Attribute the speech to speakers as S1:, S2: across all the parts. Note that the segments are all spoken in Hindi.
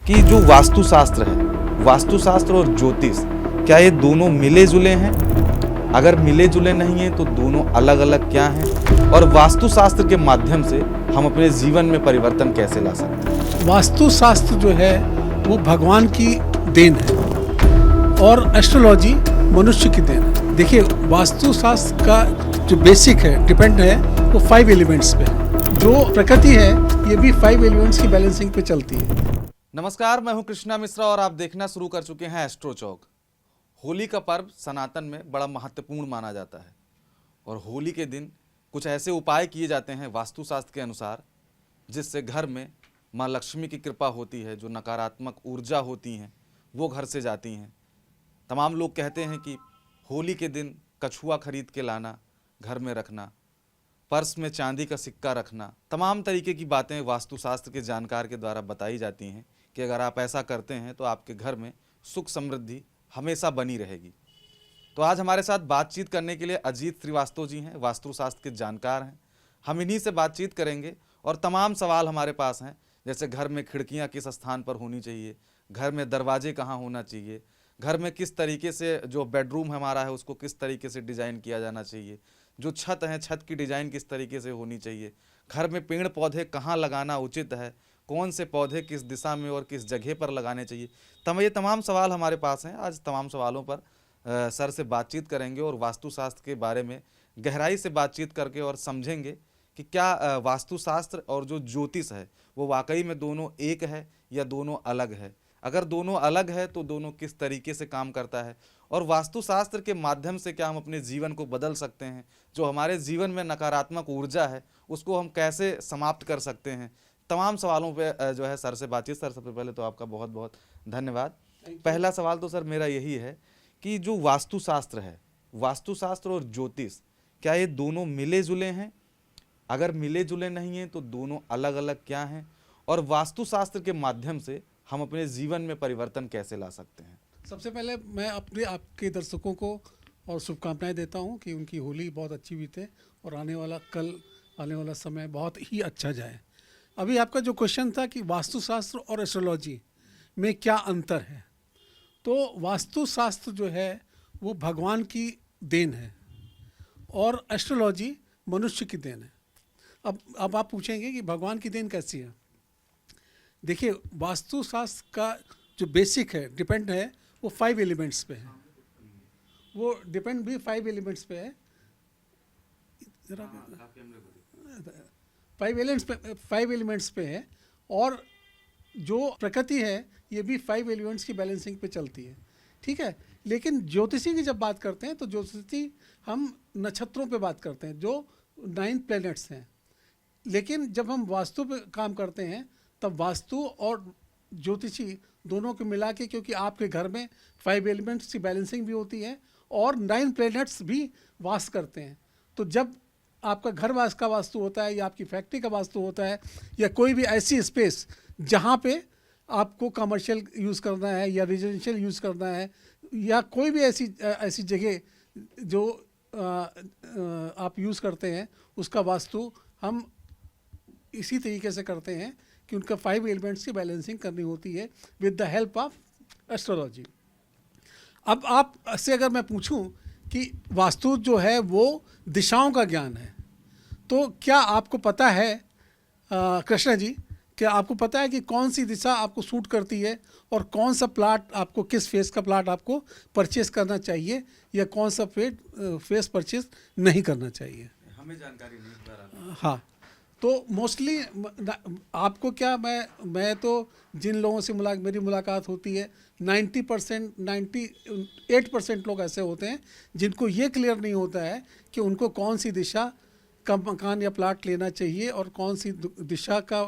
S1: कि जो वास्तुशास्त्र है, वास्तुशास्त्र और ज्योतिष, क्या ये दोनों मिले जुले हैं? अगर मिले जुले नहीं हैं तो दोनों अलग अलग क्या हैं? और वास्तुशास्त्र के माध्यम से हम अपने जीवन में परिवर्तन कैसे ला सकते हैं?
S2: वास्तुशास्त्र जो है वो भगवान की देन है और एस्ट्रोलॉजी मनुष्य की देन है। देखिए, वास्तुशास्त्र का जो बेसिक है, डिपेंड है वो 5 एलिमेंट्स पे है। जो प्रकृति है ये भी 5 एलिमेंट्स की बैलेंसिंग पे चलती है।
S1: नमस्कार, मैं हूं कृष्णा मिश्रा और आप देखना शुरू कर चुके हैं एस्ट्रो चौक। होली का पर्व सनातन में बड़ा महत्वपूर्ण माना जाता है और होली के दिन कुछ ऐसे उपाय किए जाते हैं वास्तुशास्त्र के अनुसार जिससे घर में माँ लक्ष्मी की कृपा होती है। जो नकारात्मक ऊर्जा होती हैं वो घर से जाती हैं। तमाम लोग कहते हैं कि होली के दिन कछुआ खरीद के लाना, घर में रखना, पर्स में चांदी का सिक्का रखना, तमाम तरीके की बातें वास्तुशास्त्र के जानकार के द्वारा बताई जाती हैं कि अगर आप ऐसा करते हैं तो आपके घर में सुख समृद्धि हमेशा बनी रहेगी। तो आज हमारे साथ बातचीत करने के लिए अजीत श्रीवास्तव जी हैं, वास्तुशास्त्र के जानकार हैं। हम इन्हीं से बातचीत करेंगे और तमाम सवाल हमारे पास हैं, जैसे घर में खिड़कियां किस स्थान पर होनी चाहिए, घर में दरवाजे कहाँ होना चाहिए, घर में किस तरीके से जो बेडरूम हमारा है उसको किस तरीके से डिज़ाइन किया जाना चाहिए, जो छत है छत की डिज़ाइन किस तरीके से होनी चाहिए, घर में पेड़ पौधे कहाँ लगाना उचित है, कौन से पौधे किस दिशा में और किस जगह पर लगाने चाहिए। ये तमाम सवाल हमारे पास हैं। आज तमाम सवालों पर सर से बातचीत करेंगे और वास्तुशास्त्र के बारे में गहराई से बातचीत करके और समझेंगे कि क्या वास्तुशास्त्र और जो ज्योतिष है वो वाकई में दोनों एक है या दोनों अलग है। अगर दोनों अलग है तो दोनों किस तरीके से काम करता है और वास्तुशास्त्र के माध्यम से क्या हम अपने जीवन को बदल सकते हैं। जो हमारे जीवन में नकारात्मक ऊर्जा है उसको हम कैसे समाप्त कर सकते हैं। तमाम सवालों पे जो है सर से बातचीत। सर, सबसे पहले तो आपका बहुत बहुत धन्यवाद। पहला सवाल तो सर मेरा यही है कि जो वास्तुशास्त्र है, वास्तुशास्त्र और ज्योतिष, क्या ये दोनों मिले जुले हैं? अगर मिले जुले नहीं हैं तो दोनों अलग अलग क्या हैं? और वास्तुशास्त्र के माध्यम से हम अपने जीवन में परिवर्तन कैसे ला सकते हैं?
S2: सबसे पहले मैं आपके दर्शकों को और शुभकामनाएं देता हूं कि उनकी होली बहुत अच्छी बीते और आने वाला समय बहुत ही अच्छा जाए। अभी आपका जो क्वेश्चन था कि वास्तुशास्त्र और एस्ट्रोलॉजी में क्या अंतर है, तो वास्तुशास्त्र जो है वो भगवान की देन है और एस्ट्रोलॉजी मनुष्य की देन है। अब आप पूछेंगे कि भगवान की देन कैसी है। देखिए, वास्तुशास्त्र का जो बेसिक है, डिपेंड है वो 5 एलिमेंट्स पे है। वो डिपेंड भी 5 एलिमेंट्स पे है। जरा 5 एलिमेंट्स पे है और जो प्रकृति है ये भी 5 एलिमेंट्स की बैलेंसिंग पे चलती है, ठीक है। लेकिन ज्योतिषी की जब बात करते हैं तो ज्योतिषी हम नक्षत्रों पे बात करते हैं जो 9 प्लैनेट्स हैं। लेकिन जब हम वास्तु पे काम करते हैं तब वास्तु और ज्योतिषी दोनों को मिला के, क्योंकि आपके घर में 5 एलिमेंट्स की बैलेंसिंग भी होती है और 9 प्लैनेट्स भी वास करते हैं। तो जब आपका घर वास का वास्तु होता है या आपकी फैक्ट्री का वास्तु होता है या कोई भी ऐसी स्पेस जहाँ पे आपको कमर्शियल यूज़ करना है या रेजिडेंशियल यूज़ करना है या कोई भी ऐसी जगह जो आप यूज़ करते हैं, उसका वास्तु हम इसी तरीके से करते हैं कि उनका 5 एलिमेंट्स की बैलेंसिंग करनी होती है with the help of astrology. अब आप से अगर मैं पूछूं कि वास्तु जो है वो दिशाओं का ज्ञान है, तो क्या आपको पता है कृष्णा जी, क्या आपको पता है कि कौन सी दिशा आपको सूट करती है और कौन सा प्लाट आपको, किस फेस का प्लाट आपको परचेस करना चाहिए या कौन सा फेस परचेस नहीं करना चाहिए?
S1: हमें जानकारी नहीं।
S2: हाँ, तो मोस्टली आपको क्या, मैं तो जिन लोगों से मेरी मुलाकात होती है 98% लोग ऐसे होते हैं जिनको ये क्लियर नहीं होता है कि उनको कौन सी दिशा का मकान या प्लाट लेना चाहिए और कौन सी दिशा का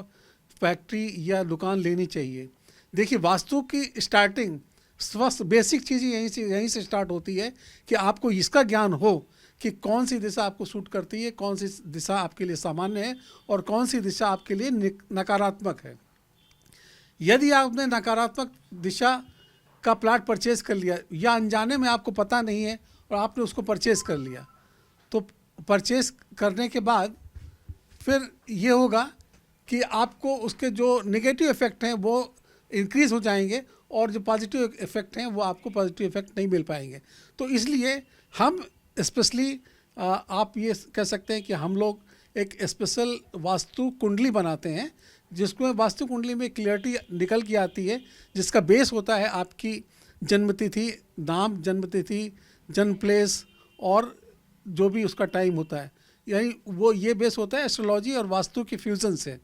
S2: फैक्ट्री या दुकान लेनी चाहिए। देखिए, वास्तु की स्टार्टिंग स्वस्थ बेसिक चीज़ें यहीं से स्टार्ट होती है कि आपको इसका ज्ञान हो कि कौन सी दिशा आपको सूट करती है, कौन सी दिशा आपके लिए सामान्य है और कौन सी दिशा आपके लिए नकारात्मक है। यदि आपने नकारात्मक दिशा का प्लाट परचेज़ कर लिया या अनजाने में आपको पता नहीं है और आपने उसको परचेज़ कर लिया, तो परचेज़ करने के बाद फिर ये होगा कि आपको उसके जो नेगेटिव इफ़ेक्ट हैं वो इंक्रीज हो जाएंगे और जो पॉजिटिव इफेक्ट हैं वो आपको पॉजिटिव इफेक्ट नहीं मिल पाएंगे। तो इसलिए हम स्पेशली आप ये कह सकते हैं कि हम लोग एक स्पेशल वास्तु कुंडली बनाते हैं, जिसको वास्तु कुंडली में क्लियरिटी निकल के आती है, जिसका बेस होता है आपकी जन्मतिथि, नाम, जन्मतिथि, जन्म प्लेस और जो भी उसका टाइम होता है, यानी वो ये बेस होता है एस्ट्रोलॉजी और वास्तु के फ्यूज़न से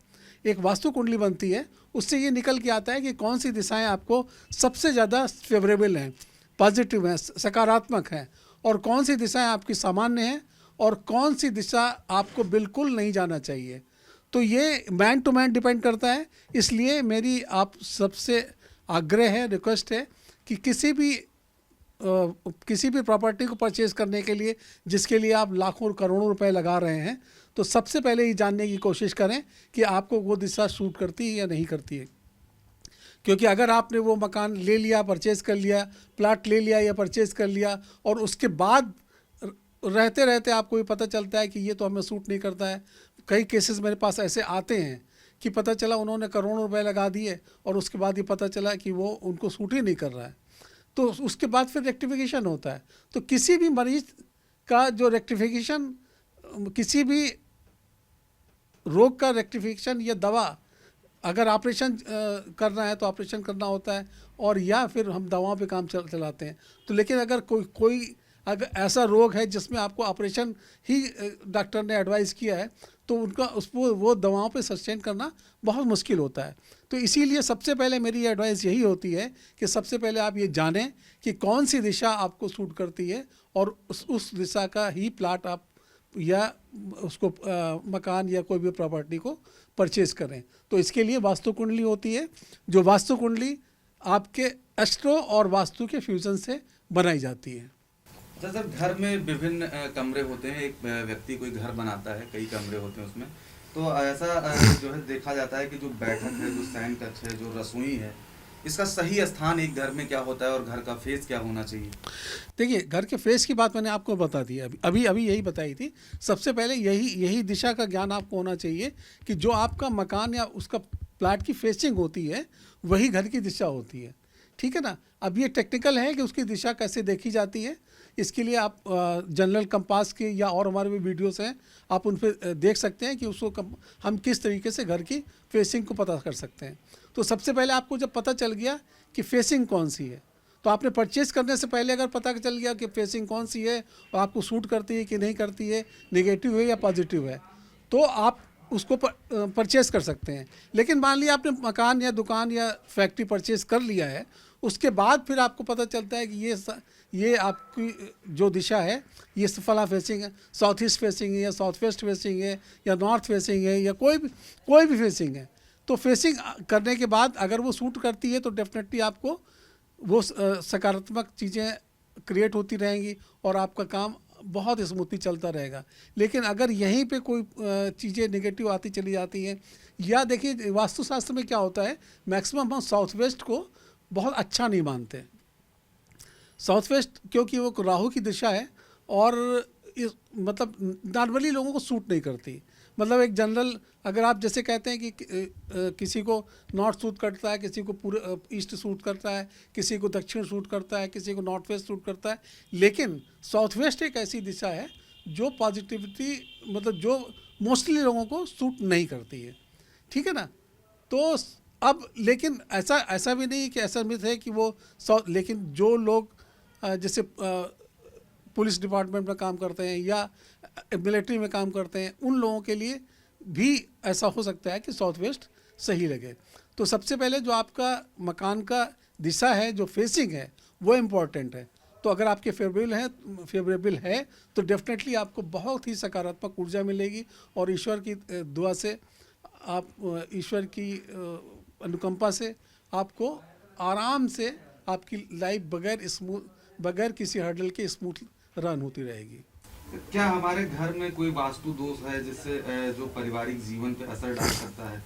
S2: एक वास्तु कुंडली बनती है। उससे ये निकल के आता है कि कौन सी दिशाएं आपको सबसे ज़्यादा फेवरेबल हैं, पॉजिटिव हैं, सकारात्मक हैं, और कौन सी दिशाएं आपकी सामान्य हैं और कौन सी दिशा आपको बिल्कुल नहीं जाना चाहिए। तो ये मैन टू मैन डिपेंड करता है। इसलिए मेरी आप सबसे आग्रह है, रिक्वेस्ट है कि किसी भी प्रॉपर्टी को परचेज़ करने के लिए जिसके लिए आप लाखों और करोड़ों रुपए लगा रहे हैं, तो सबसे पहले ये जानने की कोशिश करें कि आपको वो दिशा सूट करती है या नहीं करती है। क्योंकि अगर आपने वो मकान ले लिया, परचेज़ कर लिया, प्लाट ले लिया या परचेज़ कर लिया, और उसके बाद रहते रहते आपको ये पता चलता है कि ये तो हमें सूट नहीं करता है। कई केसेस मेरे पास ऐसे आते हैं कि पता चला उन्होंने करोड़ों रुपए लगा दिए और उसके बाद ये पता चला कि वो उनको सूट ही नहीं कर रहा है, तो उसके बाद फिर रेक्टिफिकेशन होता है। तो किसी भी मरीज का जो रेक्टिफिकेशन, किसी भी रोग का रेक्टिफिकेशन या दवा, अगर ऑपरेशन करना है तो ऑपरेशन करना होता है, और या फिर हम दवाओं पे काम चलाते हैं। तो लेकिन अगर कोई अगर ऐसा रोग है जिसमें आपको ऑपरेशन ही डॉक्टर ने एडवाइस किया है, तो उनका वो दवाओं पे सस्टेन करना बहुत मुश्किल होता है। तो इसीलिए सबसे पहले मेरी एडवाइस यही होती है कि सबसे पहले आप ये जानें कि कौन सी दिशा आपको सूट करती है, और उस दिशा का ही प्लाट आप या उसको मकान या कोई भी प्रॉपर्टी को परचेज करें। तो इसके लिए वास्तु कुंडली होती है, जो वास्तु कुंडली आपके एस्ट्रो और वास्तु के फ्यूजन से बनाई जाती है।
S1: अच्छा सर, घर में विभिन्न कमरे होते हैं। एक व्यक्ति कोई घर बनाता है, कई कमरे होते हैं उसमें, तो ऐसा जो है देखा जाता है कि जो बैठक है, जो शयन कक्ष है, जो रसोई है, इसका सही स्थान एक घर में क्या होता है और घर का फेस क्या होना चाहिए?
S2: देखिए, घर के फेस की बात मैंने आपको बता दी, अभी यही बताई थी। सबसे पहले यही दिशा का ज्ञान आपको होना चाहिए कि जो आपका मकान या उसका प्लाट की फेसिंग होती है वही घर की दिशा होती है, ठीक है ना। अब ये टेक्निकल है कि उसकी दिशा कैसे देखी जाती है। इसके लिए आप जनरल कंपास के या और हमारे भी वीडियोस हैं, आप उन पर देख सकते हैं कि उसको हम किस तरीके से घर की फेसिंग को पता कर सकते हैं। तो सबसे पहले आपको जब पता चल गया कि फेसिंग कौन सी है, तो आपने परचेज़ करने से पहले अगर पता चल गया कि फेसिंग कौन सी है और आपको सूट करती है कि नहीं करती है, नेगेटिव है या पॉजिटिव है, तो आप उसको परचेज़ कर सकते हैं। लेकिन मान लिया आपने मकान या दुकान या फैक्ट्री परचेज़ कर लिया है, उसके बाद फिर आपको पता चलता है कि ये आपकी जो दिशा है ये फला फेसिंग है, साउथ ईस्ट फेसिंग है या साउथ वेस्ट फेसिंग है या नॉर्थ फेसिंग है या कोई भी फेसिंग है। तो फेसिंग करने के बाद अगर वो सूट करती है तो डेफिनेटली आपको वो सकारात्मक चीज़ें क्रिएट होती रहेंगी और आपका काम बहुत स्मूथली चलता रहेगा। लेकिन अगर यहीं पे कोई चीज़ें नेगेटिव आती चली जाती हैं, या देखिए वास्तुशास्त्र में क्या होता है, मैक्सिमम हम साउथ वेस्ट को बहुत अच्छा नहीं मानते। साउथ वेस्ट क्योंकि वो राहु की दिशा है और मतलब नॉर्मली लोगों को सूट नहीं करती। मतलब एक जनरल, अगर आप जैसे कहते हैं कि किसी को नॉर्थ सूट करता है, किसी को पूरे ईस्ट सूट करता है, किसी को दक्षिण सूट करता है, किसी को नॉर्थ वेस्ट सूट करता है, लेकिन साउथ वेस्ट एक ऐसी दिशा है जो पॉजिटिविटी, मतलब जो मोस्टली लोगों को सूट नहीं करती है, ठीक है ना। तो अब लेकिन ऐसा भी नहीं कि ऐसा मिथ है कि वो लेकिन जो लोग जैसे पुलिस डिपार्टमेंट में काम करते हैं या मिलिट्री में काम करते हैं, उन लोगों के लिए भी ऐसा हो सकता है कि साउथ वेस्ट सही लगे। तो सबसे पहले जो आपका मकान का दिशा है, जो फेसिंग है, वो इम्पॉर्टेंट है। तो अगर आपके फेवरेबल है तो डेफिनेटली आपको बहुत ही सकारात्मक ऊर्जा मिलेगी और ईश्वर की दुआ से, आप ईश्वर की अनुकंपा से आपको आराम से आपकी लाइफ बगैर किसी हर्डल के स्मूथ रन होती रहेगी।
S1: क्या हमारे घर में कोई वास्तु दोष है जिससे जो पारिवारिक जीवन पे असर डाल सकता है?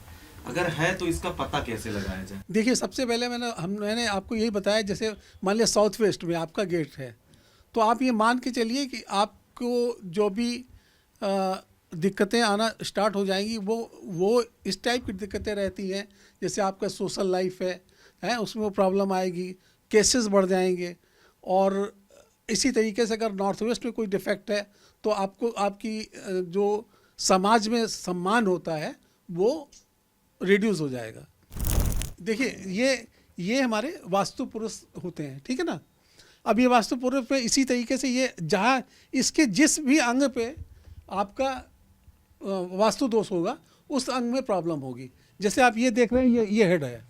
S1: अगर है तो इसका पता कैसे लगाया जाए?
S2: देखिए, सबसे पहले मैंने आपको यही बताया, जैसे मान लिया साउथ वेस्ट में आपका गेट है, तो आप ये मान के चलिए कि आपको जो भी दिक्कतें आना स्टार्ट हो जाएंगी वो इस टाइप की दिक्कतें रहती हैं। जैसे आपका सोशल लाइफ है, हैं उसमें वो प्रॉब्लम आएगी, केसेस बढ़ जाएंगे। और इसी तरीके से अगर नॉर्थ वेस्ट में कोई डिफेक्ट है तो आपको आपकी जो समाज में सम्मान होता है वो रिड्यूस हो जाएगा। देखिए ये हमारे वास्तु पुरुष होते हैं, ठीक है ना। अब ये वास्तु पुरुष पे इसी तरीके से ये जहाँ इसके जिस भी अंग पे आपका वास्तु दोष होगा उस अंग में प्रॉब्लम होगी। जैसे आप ये देख रहे हैं, ये हेड है,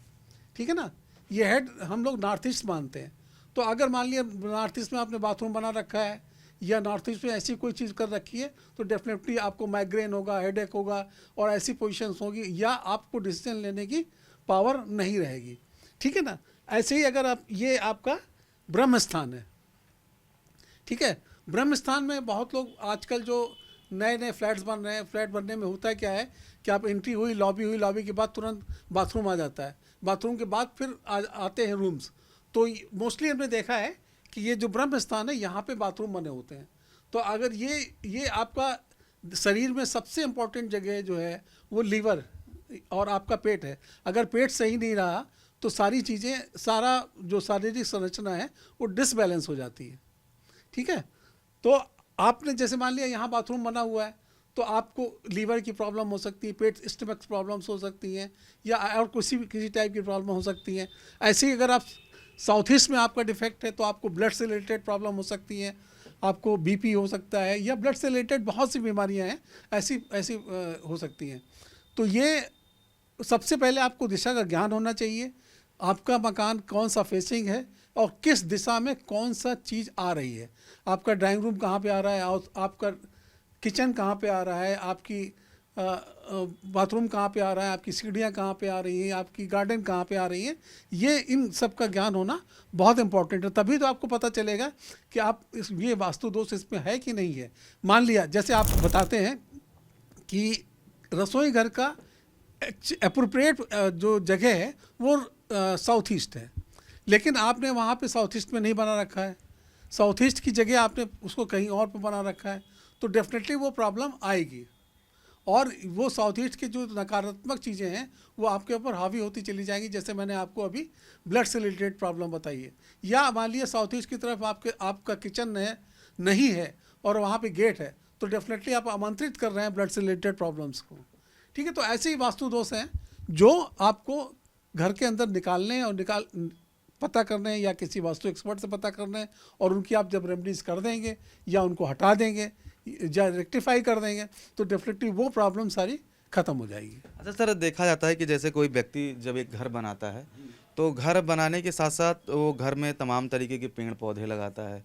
S2: ठीक है ना। ये हेड हम लोग नॉर्थ ईस्ट मानते हैं। तो अगर मान लिया नॉर्थ ईस्ट में आपने बाथरूम बना रखा है या नॉर्थ ईस्ट में ऐसी कोई चीज़ कर रखी है तो डेफिनेटली आपको माइग्रेन होगा, हेडेक होगा और ऐसी पोजीशंस होगी, या आपको डिसीजन लेने की पावर नहीं रहेगी, ठीक है ना। ऐसे ही अगर आप ये आपका ब्रह्म स्थान है, ठीक है। ब्रह्म स्थान में बहुत लोग आजकल जो नए नए फ्लैट्स बन रहे हैं, फ्लैट बनने में होता है क्या है कि आप एंट्री हुई, लॉबी के बाद तुरंत बाथरूम आ जाता है, बाथरूम के बाद फिर आते हैं रूम्स। तो मोस्टली हमने देखा है कि ये जो ब्रह्म स्थान है यहाँ पे बाथरूम बने होते हैं। तो अगर ये आपका शरीर में सबसे इम्पोर्टेंट जगह जो है वो लीवर और आपका पेट है। अगर पेट सही नहीं रहा तो सारी चीज़ें, सारा जो शारीरिक संरचना है वो डिसबैलेंस हो जाती है, ठीक है। तो आपने जैसे मान लिया यहाँ बाथरूम बना हुआ है तो आपको लीवर की प्रॉब्लम हो सकती है, पेट स्टमक प्रॉब्लम्स हो सकती हैं, या और किसी टाइप की प्रॉब्लम हो सकती है। ऐसे ही अगर आप साउथ ईस्ट में आपका डिफेक्ट है तो आपको ब्लड से रिलेटेड प्रॉब्लम हो सकती है, आपको बीपी हो सकता है, या ब्लड से रिलेटेड बहुत सी बीमारियां हैं ऐसी हो सकती हैं। तो ये सबसे पहले आपको दिशा का ज्ञान होना चाहिए, आपका मकान कौन सा फेसिंग है और किस दिशा में कौन सा चीज़ आ रही है। आपका ड्राइंग रूम कहाँ पे आ रहा है, और आपका किचन कहाँ पे आ रहा है, आपकी बाथरूम कहाँ पे आ रहा है, आपकी सीढ़ियाँ कहाँ पे आ रही हैं, आपकी गार्डन कहाँ पे आ रही हैं। ये इन सब का ज्ञान होना बहुत इंपॉर्टेंट है, तभी तो आपको पता चलेगा कि आप ये वास्तु दोष इसमें है कि नहीं है। मान लिया जैसे आप बताते हैं कि रसोई घर का अप्रोप्रिएट जो जगह है वो साउथ ईस्ट है, लेकिन आपने वहाँ पे साउथ ईस्ट में नहीं बना रखा है, साउथ ईस्ट की जगह आपने उसको कहीं और पे बना रखा है, तो डेफिनेटली वो प्रॉब्लम आएगी। और वो साउथ ईस्ट की जो नकारात्मक चीज़ें हैं वो आपके ऊपर हावी होती चली जाएंगी। जैसे मैंने आपको अभी ब्लड से रिलेटेड प्रॉब्लम बताई है, या मान लिया साउथ ईस्ट की तरफ आपका किचन नहीं है और वहाँ पे गेट है, तो डेफिनेटली आप आमंत्रित कर रहे हैं ब्लड से रिलेटेड प्रॉब्लम्स को, ठीक है। तो ऐसे ही वास्तु दोष हैं जो आपको घर के अंदर निकालने हैं और पता करने हैं, या किसी वास्तु एक्सपर्ट से पता करना है, और उनकी आप जब रेमेडीज़ कर देंगे या उनको हटा देंगे या रेक्टिफाई कर देंगे तो डेफिनेटली वो प्रॉब्लम सारी ख़त्म हो जाएगी।
S1: अच्छा सर, देखा जाता है कि जैसे कोई व्यक्ति जब एक घर बनाता है तो घर बनाने के साथ साथ वो घर में तमाम तरीके के पेड़ पौधे लगाता है।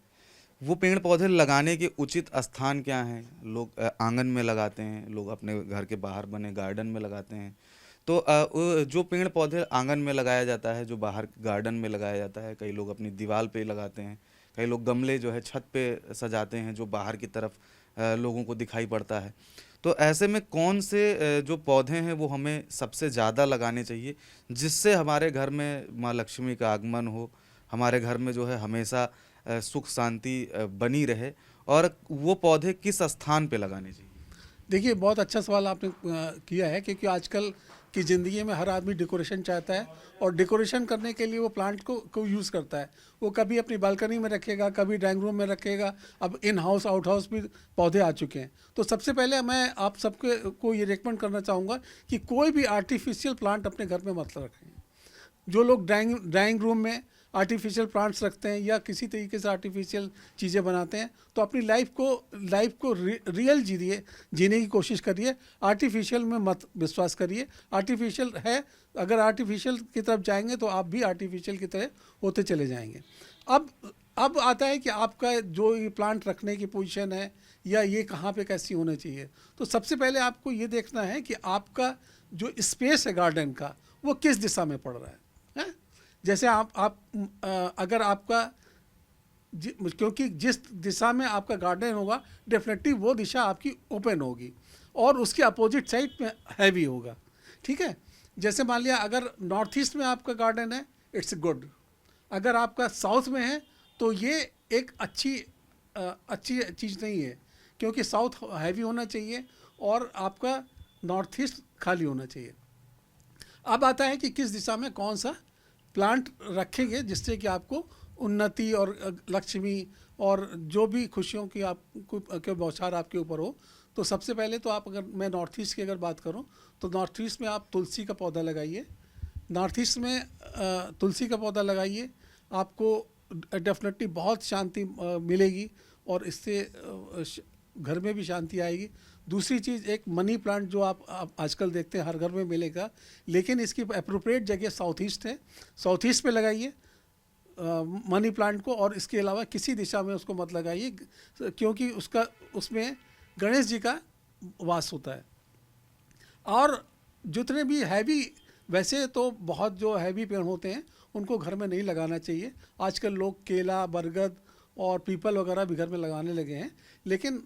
S1: वो पेड़ पौधे लगाने के उचित स्थान क्या हैं? लोग आंगन में लगाते हैं, लोग अपने घर के बाहर बने गार्डन में लगाते हैं। तो जो पेड़ पौधे आंगन में लगाया जाता है, जो बाहर गार्डन में लगाया जाता है, कई लोग अपनी दीवार पे लगाते हैं, कई लोग गमले जो है छत पे सजाते हैं जो बाहर की तरफ लोगों को दिखाई पड़ता है। तो ऐसे में कौन से जो पौधे हैं वो हमें सबसे ज़्यादा लगाने चाहिए जिससे हमारे घर में माँ लक्ष्मी का आगमन हो, हमारे घर में जो है हमेशा सुख शांति बनी रहे, और वो पौधे किस स्थान पे लगाने चाहिए?
S2: देखिए, बहुत अच्छा सवाल आपने किया है, क्योंकि आजकल की ज़िंदगी में हर आदमी डेकोरेशन चाहता है, और डेकोरेशन करने के लिए वो प्लांट को यूज़ करता है। वो कभी अपनी बालकनी में रखेगा, कभी ड्राइंग रूम में रखेगा। अब इन हाउस आउट हाउस भी पौधे आ चुके हैं। तो सबसे पहले मैं आप सबके को ये रिकमेंड करना चाहूँगा कि कोई भी आर्टिफिशियल प्लांट अपने घर में मत रखें। जो लोग ड्राइंग रूम में आर्टिफिशियल प्लांट्स रखते हैं या किसी तरीके से आर्टिफिशियल चीज़ें बनाते हैं, तो अपनी लाइफ को रियल जीने की कोशिश करिए। आर्टिफिशियल में मत विश्वास करिए। आर्टिफिशियल है, अगर आर्टिफिशियल की तरफ जाएंगे तो आप भी आर्टिफिशियल की तरह होते चले जाएंगे। अब आता है कि आपका जो ये प्लांट रखने की पोजीशन है या ये कहाँ पे कैसी होना चाहिए। तो सबसे पहले आपको ये देखना है कि आपका जो स्पेस है गार्डन का वो किस दिशा में पड़ रहा है। जैसे अगर आपका क्योंकि जिस दिशा में आपका गार्डन होगा डेफिनेटली वो दिशा आपकी ओपन होगी और उसके अपोजिट साइड में हैवी होगा, ठीक है। जैसे मान लिया अगर नॉर्थ ईस्ट में आपका गार्डन है, इट्स गुड। अगर आपका साउथ में है तो ये एक अच्छी चीज़ नहीं है, क्योंकि साउथ हैवी होना चाहिए और आपका नॉर्थ ईस्ट खाली होना चाहिए। अब आता है कि किस दिशा में कौन सा प्लांट रखेंगे जिससे कि आपको उन्नति और लक्ष्मी और जो भी खुशियों की आपको के बौछार आपके ऊपर हो। तो सबसे पहले तो आप, अगर मैं नॉर्थ ईस्ट की अगर बात करूं तो नॉर्थ ईस्ट में आप तुलसी का पौधा लगाइए। नॉर्थ ईस्ट में तुलसी का पौधा लगाइए, आपको डेफिनेटली बहुत शांति मिलेगी और इससे घर में भी शांति आएगी। दूसरी चीज़, एक मनी प्लांट जो आप आजकल देखते हैं हर घर में मिलेगा, लेकिन इसकी अप्रोप्रिएट जगह साउथ ईस्ट है। साउथ ईस्ट पे लगाइए मनी प्लांट को, और इसके अलावा किसी दिशा में उसको मत लगाइए क्योंकि उसमें गणेश जी का वास होता है। और जितने भी हैवी, वैसे तो बहुत जो हैवी पेड़ होते हैं उनको घर में नहीं लगाना चाहिए। आजकल लोग केला, बरगद और पीपल वगैरह भी घर में लगाने लगे हैं, लेकिन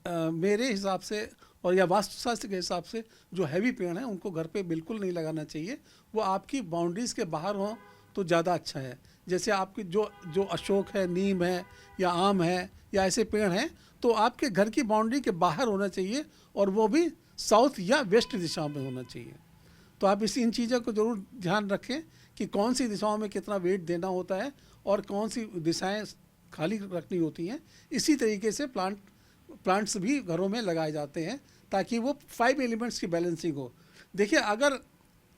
S2: मेरे हिसाब से और या वास्तुशास्त्र के हिसाब से जो हैवी पेड़ हैं उनको घर पे बिल्कुल नहीं लगाना चाहिए। वो आपकी बाउंड्रीज़ के बाहर हों तो ज़्यादा अच्छा है। जैसे आपकी जो अशोक है, नीम है या आम है या ऐसे पेड़ हैं, तो आपके घर की बाउंड्री के बाहर होना चाहिए और वो भी साउथ या वेस्ट दिशा में होना चाहिए। तो आप इन चीज़ों को ज़रूर ध्यान रखें कि कौन सी दिशाओं में कितना वेट देना होता है और कौन सी दिशाएं खाली रखनी होती हैं। इसी तरीके से प्लांट्स भी घरों में लगाए जाते हैं ताकि वो 5 एलिमेंट्स की बैलेंसिंग हो। देखिए, अगर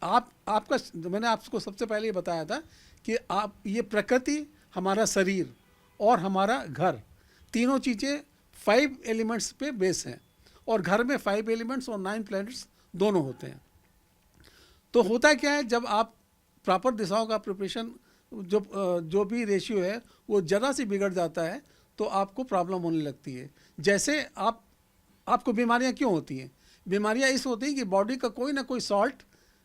S2: आपका, मैंने आपको सबसे पहले ये बताया था कि आप ये प्रकृति, हमारा शरीर और हमारा घर, तीनों चीज़ें 5 एलिमेंट्स पे बेस हैं, और घर में 5 एलिमेंट्स और 9 प्लैनेट्स दोनों होते हैं। तो होता क्या है, जब आप प्रॉपर दिशाओं का प्रिपरेशन, जो भी रेशियो है वो ज़रा सी बिगड़ जाता है तो आपको प्रॉब्लम होने लगती है। जैसे आपको बीमारियां क्यों होती हैं? बीमारियां इस होती हैं कि बॉडी का कोई ना कोई सॉल्ट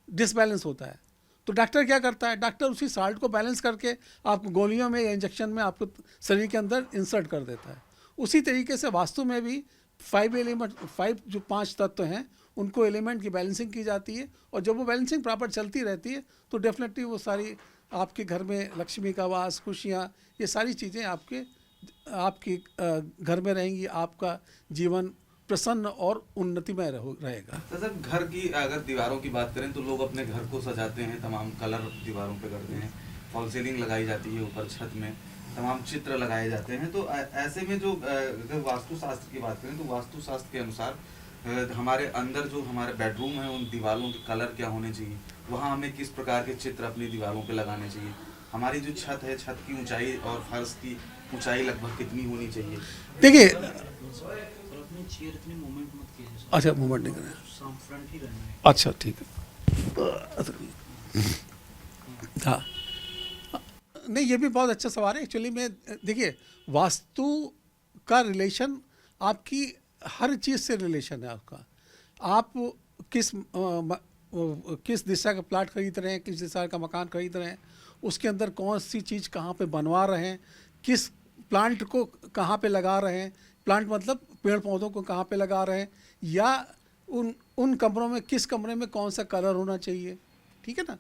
S2: डिसबैलेंस होता है। तो डॉक्टर क्या करता है? डॉक्टर उसी सॉल्ट को बैलेंस करके आपको गोलियों में या इंजेक्शन में आपको शरीर के अंदर इंसर्ट कर देता है। उसी तरीके से वास्तु में भी 5 एलिमेंट, 5 जो 5 तत्व हैं उनको एलिमेंट की बैलेंसिंग की जाती है, और जब वो बैलेंसिंग प्रॉपर चलती रहती है तो डेफिनेटली वो सारी आपके घर में लक्ष्मी का वास, खुशियाँ, ये सारी चीज़ें आपके घर में रहेंगी। आपका जीवन प्रसन्न और उन्नतिमय रहेगा।
S1: तो सर, घर की अगर दीवारों की बात करें तो लोग अपने घर को सजाते हैं, तमाम कलर दीवारों पे करते हैं, फॉल सीलिंग लगाई जाती है, ऊपर छत में तमाम चित्र लगाए जाते हैं। तो ऐसे में जो अगर वास्तुशास्त्र की बात करें तो वास्तुशास्त्र के अनुसार हमारे अंदर जो हमारे बेडरूम है उन दीवारों के कलर क्या होने चाहिए, वहाँ हमें किस प्रकार के चित्र अपनी दीवारों पे लगाने चाहिए, हमारी जो छत है, छत की ऊंचाई और फर्श की ऊंचाई लगभग कितनी होनी चाहिए?
S2: देखिए,
S3: चेयर इतनी मूवमेंट मत कीजिए।
S2: अच्छा, मूवमेंट नहीं करना है,
S3: फ्रंट ही रहना है।
S2: अच्छा ठीक है। हाँ, नहीं, ये भी बहुत अच्छा सवाल है एक्चुअली में। देखिए, वास्तु का रिलेशन आपकी हर चीज़ से रिलेशन है आपका। आप किस दिशा का प्लाट खरीद रहे हैं, किस दिशा का मकान खरीद रहे हैं, उसके अंदर कौन सी चीज़ कहाँ पे बनवा रहे हैं, किस प्लांट को कहाँ पे लगा रहे हैं, प्लांट मतलब पेड़ पौधों को कहाँ पे लगा रहे हैं, या उन कमरों में किस कमरे में कौन सा कलर होना चाहिए, ठीक है ना।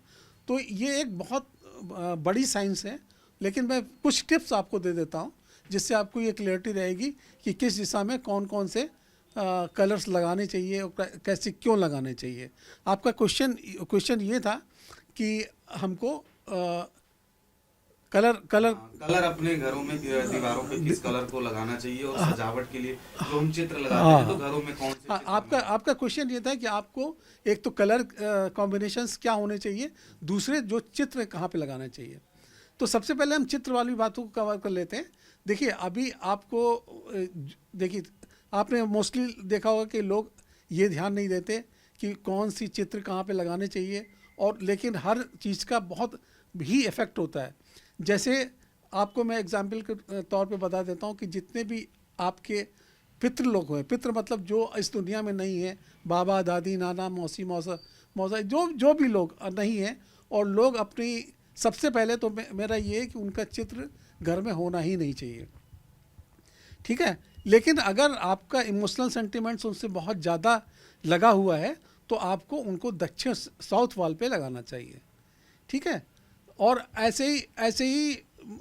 S2: तो ये एक बहुत बड़ी साइंस है, लेकिन मैं कुछ टिप्स आपको दे देता हूँ जिससे आपको ये क्लियरिटी रहेगी कि किस दिशा में कौन कौन से कलर्स लगाने चाहिए और कैसे क्यों लगाने चाहिए। आपका क्वेश्चन ये था कि हमको कलर
S1: अपने घरों में दीवारों पे किस कलर को लगाना चाहिए, और सजावट के लिए जो हम चित्र लगाते हैं तो घरों में कौन से
S2: आपका क्वेश्चन ये था कि आपको एक तो कलर कॉम्बिनेशंस क्या होने चाहिए, दूसरे जो चित्र कहाँ पे लगाना चाहिए। तो सबसे पहले हम चित्र वाली बातों को कवर कर लेते हैं। देखिए, अभी आपने मोस्टली देखा होगा कि लोग ये ध्यान नहीं देते कि कौन सी चित्र कहाँ पे लगाने चाहिए, और लेकिन हर चीज़ का बहुत भी इफ़ेक्ट होता है। जैसे आपको मैं एग्जाम्पल के तौर पे बता देता हूँ कि जितने भी आपके पितृ लोग हैं, पितृ मतलब जो इस दुनिया में नहीं है, बाबा, दादी, नाना, मौसी, मौसा जो भी लोग नहीं हैं, और लोग अपनी, सबसे पहले तो मेरा ये है कि उनका चित्र घर में होना ही नहीं चाहिए, ठीक है। लेकिन अगर आपका इमोशनल सेंटिमेंट्स उनसे बहुत ज़्यादा लगा हुआ है तो आपको उनको दक्षिण साउथ वॉल पे लगाना चाहिए, ठीक है। और ऐसे ही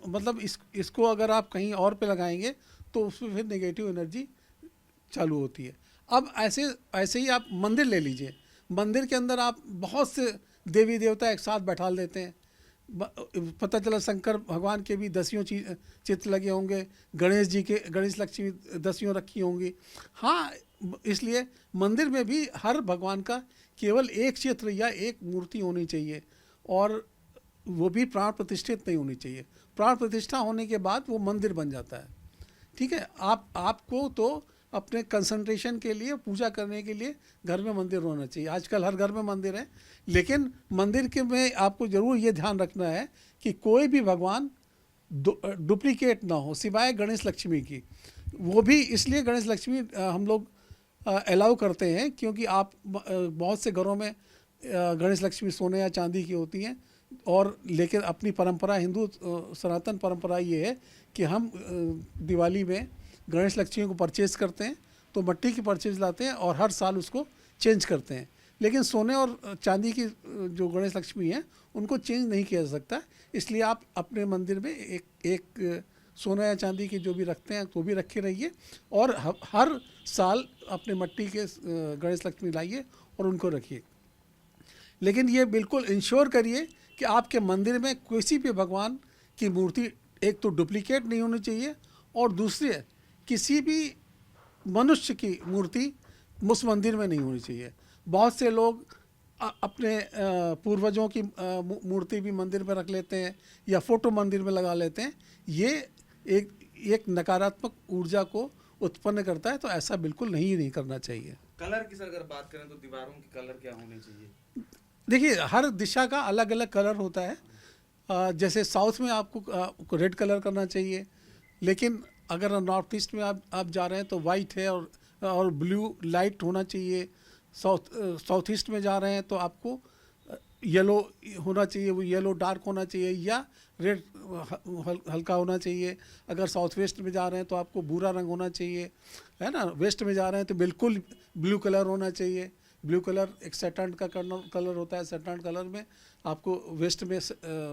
S2: मतलब इसको अगर आप कहीं और पे लगाएंगे तो उसमें फिर नेगेटिव एनर्जी चालू होती है। अब ऐसे ही आप मंदिर ले लीजिए, मंदिर के अंदर आप बहुत से देवी देवता एक साथ बैठा देते हैं, पता चला शंकर भगवान के भी दसियों चित्र लगे होंगे, गणेश जी के, गणेश लक्ष्मी दसियों रखी होंगी। हाँ, इसलिए मंदिर में भी हर भगवान का केवल एक चित्र या एक मूर्ति होनी चाहिए, और वो भी प्राण प्रतिष्ठित नहीं होनी चाहिए। प्राण प्रतिष्ठा होने के बाद वो मंदिर बन जाता है। ठीक है, आपको तो अपने कंसंट्रेशन के लिए, पूजा करने के लिए घर में मंदिर होना चाहिए। आजकल हर घर में मंदिर है, लेकिन मंदिर के में आपको ज़रूर ये ध्यान रखना है कि कोई भी भगवान डुप्लीकेट ना हो, सिवाय गणेश लक्ष्मी की। वो भी इसलिए गणेश लक्ष्मी हम लोग अलाउ करते हैं क्योंकि आप बहुत से घरों में गणेश लक्ष्मी सोने या चांदी की होती हैं, और लेकिन अपनी परंपरा, हिंदू सनातन परंपरा ये है कि हम दिवाली में गणेश लक्ष्मी को परचेज़ करते हैं, तो मिट्टी की परचेज़ लाते हैं और हर साल उसको चेंज करते हैं। लेकिन सोने और चांदी की जो गणेश लक्ष्मी है उनको चेंज नहीं किया जा सकता, इसलिए आप अपने मंदिर में एक सोना या चांदी की जो भी रखते हैं तो भी रखे रहिए, और हर साल अपने मिट्टी के गणेश लक्ष्मी लाइए और उनको रखिए। लेकिन ये बिल्कुल इंश्योर करिए कि आपके मंदिर में किसी भी भगवान की मूर्ति एक तो डुप्लीकेट नहीं होनी चाहिए, और दूसरी किसी भी मनुष्य की मूर्ति उस मंदिर में नहीं होनी चाहिए। बहुत से लोग अपने पूर्वजों की मूर्ति भी मंदिर में रख लेते हैं या फ़ोटो मंदिर में लगा लेते हैं। ये एक नकारात्मक ऊर्जा को उत्पन्न करता है, तो ऐसा बिल्कुल नहीं करना चाहिए।
S1: कलर की सर अगर बात करें तो दीवारों के कलर क्या होने चाहिए?
S2: देखिए, हर दिशा का अलग अलग कलर होता है। जैसे साउथ में आपको रेड कलर करना चाहिए, लेकिन अगर नॉर्थ ईस्ट में आप जा रहे हैं तो वाइट है और ब्लू लाइट होना चाहिए। साउथ ईस्ट में जा रहे हैं तो आपको येलो होना चाहिए, वो येलो डार्क होना चाहिए, या रेड हल्का होना चाहिए। अगर साउथ वेस्ट में जा रहे हैं तो आपको भूरा रंग होना चाहिए, है ना। वेस्ट में जा रहे हैं तो बिल्कुल ब्लू कलर होना चाहिए। ब्लू कलर एक सैटर्न का कलर होता है, सैटर्न कलर में आपको वेस्ट में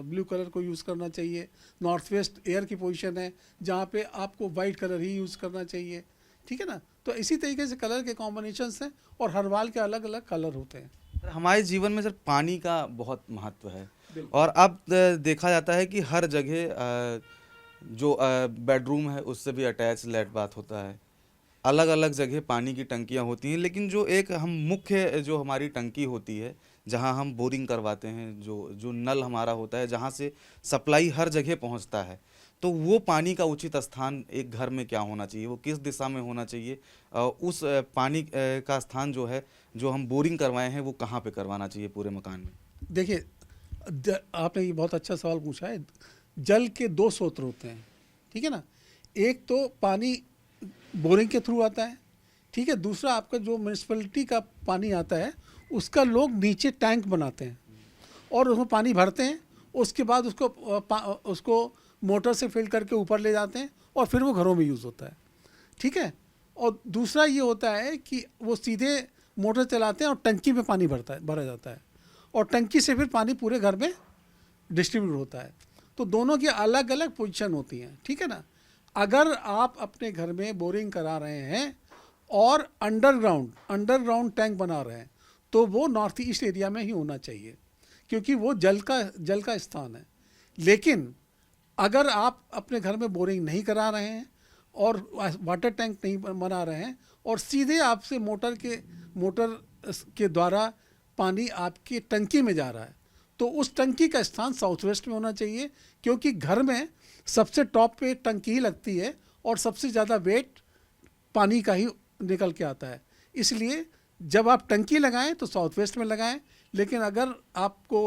S2: ब्लू कलर को यूज़ करना चाहिए। नॉर्थ वेस्ट एयर की पोजीशन है जहाँ पे आपको वाइट कलर ही यूज़ करना चाहिए, ठीक है ना। तो इसी तरीके से कलर के कॉम्बिनेशंस हैं, और हर वाल के अलग अलग कलर होते हैं।
S1: हमारे जीवन में सर पानी का बहुत महत्व है, और अब देखा जाता है कि हर जगह जो बेडरूम है उससे भी अटैच लेट बाथ होता है। अलग अलग जगह पानी की टंकियां होती हैं, लेकिन जो एक हम मुख्य जो हमारी टंकी होती है, जहां हम बोरिंग करवाते हैं, जो नल हमारा होता है, जहां से सप्लाई हर जगह पहुंचता है, तो वो पानी का उचित स्थान एक घर में क्या होना चाहिए, वो किस दिशा में होना चाहिए? उस पानी का स्थान जो है, जो हम बोरिंग करवाए हैं, वो कहाँ पे करवाना चाहिए पूरे मकान में?
S2: देखिए, आपने ये बहुत अच्छा सवाल पूछा है। जल के दो स्रोत होते हैं, ठीक है ना। एक तो पानी बोरिंग के थ्रू आता है, ठीक है। दूसरा आपका जो म्यूनिसिपैलिटी का पानी आता है उसका लोग नीचे टैंक बनाते हैं और उसमें पानी भरते हैं। उसके बाद उसको मोटर से फिल करके ऊपर ले जाते हैं और फिर वो घरों में यूज़ होता है, ठीक है। और दूसरा ये होता है कि वो सीधे मोटर चलाते हैं और टंकी में पानी भरा जाता है, और टंकी से फिर पानी पूरे घर में डिस्ट्रीब्यूट होता है। तो दोनों की अलग अलग पोजीशन होती हैं, ठीक है ना। अगर आप अपने घर में बोरिंग करा रहे हैं और अंडरग्राउंड टैंक बना रहे हैं, तो वो नॉर्थ ईस्ट एरिया में ही होना चाहिए, क्योंकि वो जल का स्थान है। लेकिन अगर आप अपने घर में बोरिंग नहीं करा रहे हैं और वाटर टैंक नहीं बना रहे हैं, और सीधे आपसे मोटर के द्वारा पानी आपकी टंकी में जा रहा है, तो उस टंकी का स्थान साउथ वेस्ट में होना चाहिए, क्योंकि घर में सबसे टॉप पे टंकी ही लगती है और सबसे ज़्यादा वेट पानी का ही निकल के आता है। इसलिए जब आप टंकी लगाएं तो साउथ वेस्ट में लगाएं, लेकिन अगर आपको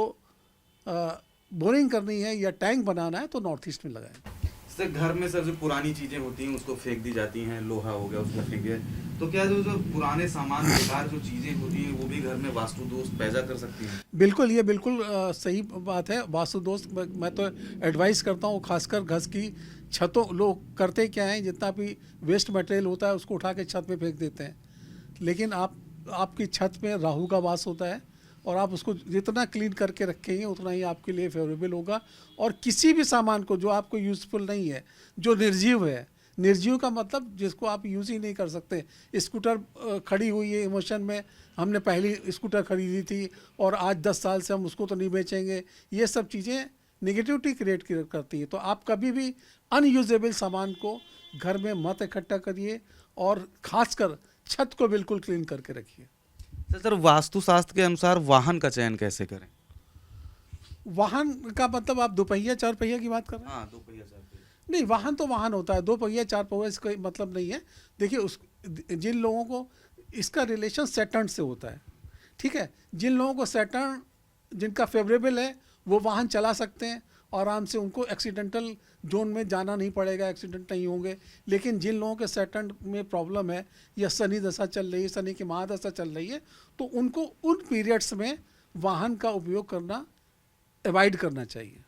S2: बोरिंग करनी है या टैंक बनाना है तो नॉर्थ ईस्ट में लगाएं।
S1: सर, घर में सर जो पुरानी चीज़ें होती हैं उसको फेंक दी जाती हैं, लोहा हो गया उसको फेंक दिया, तो क्या जो पुराने सामान बेकार जो चीज़ें होती हैं वो भी घर में वास्तु दोष पैदा कर सकती हैं?
S2: बिल्कुल, ये बिल्कुल सही बात है। वास्तु दोष मैं तो एडवाइस करता हूँ, खासकर घर की छतों, लोग करते क्या हैं, जितना भी वेस्ट मटेरियल होता है उसको उठा के छत में फेंक देते हैं। लेकिन आपकी छत में राहु का वास होता है, और आप उसको जितना क्लीन करके रखेंगे उतना ही आपके लिए फेवरेबल होगा। और किसी भी सामान को जो आपको यूज़फुल नहीं है, जो निर्जीव है, निर्जीव का मतलब जिसको आप यूज़ ही नहीं कर सकते। स्कूटर खड़ी हुई है इमोशन में, हमने पहली स्कूटर खरीदी थी और आज 10 साल से हम उसको तो नहीं बेचेंगे, ये सब चीज़ें निगेटिविटी क्रिएट करती है। तो आप कभी भी अनयूजेबल सामान को घर में मत इकट्ठा करिए और खासकर छत को बिल्कुल क्लीन करके रखिए।
S1: सर वास्तुशास्त्र के अनुसार वाहन का चयन कैसे करें?
S2: वाहन का मतलब आप दोपहिया चार पहिया की बात कर रहे हैं?
S1: हाँ, 2 पहिया 4 पहिया।
S2: नहीं, वाहन तो वाहन होता है, दो पहिया चार पहिया इसका मतलब नहीं है। देखिए उस जिन लोगों को इसका रिलेशन सैटर्न से होता है, ठीक है, जिन लोगों को सैटर्न जिनका फेवरेबल है वो वाहन चला सकते हैं, आराम से उनको एक्सीडेंटल जोन में जाना नहीं पड़ेगा, एक्सीडेंट नहीं होंगे। लेकिन जिन लोगों के सैटर्न में प्रॉब्लम है या शनि दशा चल रही है, शनि की महादशा चल रही है, तो उनको उन पीरियड्स में वाहन का उपयोग करना अवॉइड करना चाहिए।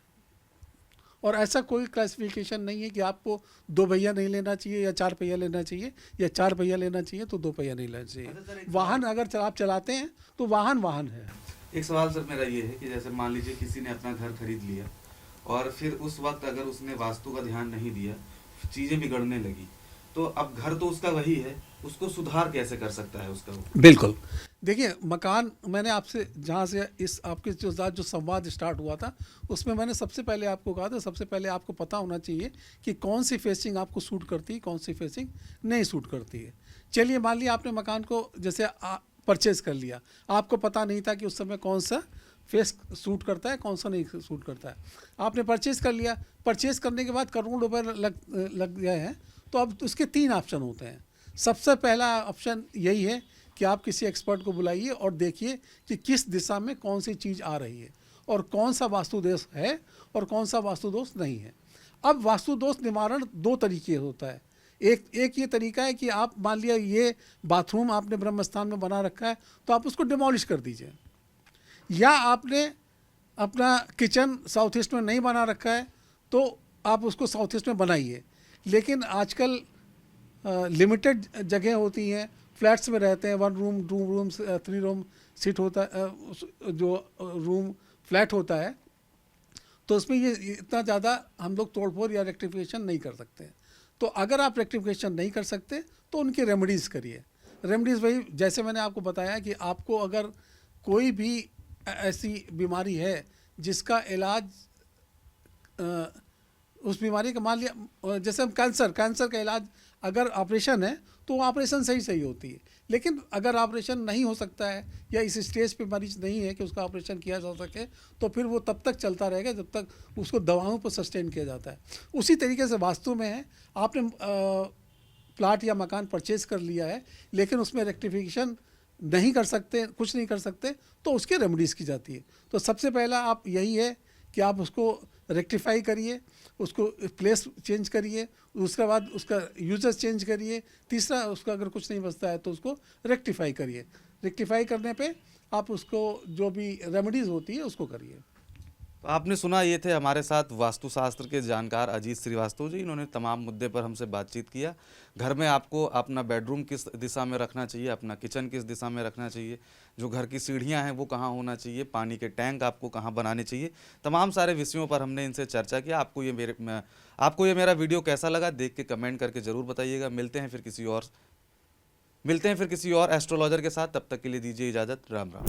S2: और ऐसा कोई क्लासिफिकेशन नहीं है कि आपको 2 पहिया नहीं लेना चाहिए या 4 पहिया लेना चाहिए, या 4 पहिया लेना चाहिए तो 2 पहिया नहीं लेना चाहिए। वाहन अगर आप चलाते हैं तो वाहन वाहन है।
S1: एक सवाल सर मेरा ये है कि जैसे मान लीजिए किसी ने अपना घर खरीद लिया और फिर उस वक्त अगर उसने वास्तु का ध्यान नहीं दिया, चीज़ें बिगड़ने लगी, तो अब घर तो उसका वही है, उसको सुधार कैसे कर सकता है उसका वो?
S2: बिल्कुल, देखिए मकान, मैंने आपसे जहाँ से इस आपके जो संवाद स्टार्ट हुआ था उसमें मैंने सबसे पहले आपको कहा था, सबसे पहले आपको पता होना चाहिए कि कौन सी फेसिंग आपको सूट करती है, कौन सी फेसिंग नहीं सूट करती है। चलिए मान लिया आपने मकान को जैसे परचेज कर लिया, आपको पता नहीं था कि उस समय कौन सा फेस सूट करता है, कौन सा नहीं सूट करता है। आपने परचेज कर लिया, परचेज करने के बाद करोड़ों रुपए लग गए हैं, तो अब उसके 3 ऑप्शन होते हैं। सबसे पहला ऑप्शन यही है कि आप किसी एक्सपर्ट को बुलाइए और देखिए कि किस दिशा में कौन सी चीज़ आ रही है और कौन सा वास्तु दोष है और कौन सा वास्तु दोष नहीं है। अब वास्तु दोष निवारण 2 तरीके होता है। एक ये तरीका है कि आप मान लिया ये बाथरूम आपने ब्रह्मस्थान में बना रखा है तो आप उसको डिमोलिश कर दीजिए, या आपने अपना किचन साउथ ईस्ट में नहीं बना रखा है तो आप उसको साउथ ईस्ट में बनाइए। लेकिन आजकल लिमिटेड जगह होती हैं, फ्लैट्स में रहते हैं, 1 रूम 2 रूम 3 रूम सीट होता है, जो रूम फ्लैट होता है, तो उसमें ये इतना ज़्यादा हम लोग तोड़फोड़ या रेक्टिफिकेशन नहीं कर सकते। तो अगर आप रेक्टिफिकेशन नहीं कर सकते तो उनकी रेमेडीज़ करिए। रेमेडीज़ वही जैसे मैंने आपको बताया कि आपको अगर कोई भी ऐसी बीमारी है जिसका इलाज उस बीमारी का मान लिया जैसे हम कैंसर का इलाज अगर ऑपरेशन है तो ऑपरेशन सही होती है, लेकिन अगर ऑपरेशन नहीं हो सकता है या इस स्टेज पे मरीज नहीं है कि उसका ऑपरेशन किया जा सके, तो फिर वो तब तक चलता रहेगा जब तक उसको दवाओं पर सस्टेन किया जाता है। उसी तरीके से वास्तु में है, आपने प्लाट या मकान परचेज कर लिया है लेकिन उसमें रेक्टिफिकेशन नहीं कर सकते, कुछ नहीं कर सकते, तो उसके रेमेडीज़ की जाती है। तो सबसे पहला आप यही है कि आप उसको रेक्टिफाई करिए, उसको प्लेस चेंज करिए, उसके बाद उसका यूजर्स चेंज करिए, तीसरा उसका अगर कुछ नहीं बचता है तो उसको रेक्टिफाई करिए। रेक्टिफाई करने पे आप उसको जो भी रेमेडीज़ होती है उसको करिए।
S1: तो आपने सुना, ये थे हमारे साथ वास्तुशास्त्र के जानकार अजीत श्रीवास्तव जी। इन्होंने तमाम मुद्दे पर हमसे बातचीत किया। घर में आपको अपना बेडरूम किस दिशा में रखना चाहिए, अपना किचन किस दिशा में रखना चाहिए, जो घर की सीढ़ियां हैं वो कहाँ होना चाहिए, पानी के टैंक आपको कहाँ बनाने चाहिए, तमाम सारे विषयों पर हमने इनसे चर्चा किया। आपको ये मेरा वीडियो कैसा लगा देख के कमेंट करके ज़रूर बताइएगा। मिलते हैं फिर किसी और एस्ट्रोलॉजर के साथ। तब तक के लिए दीजिए इजाज़त। राम राम।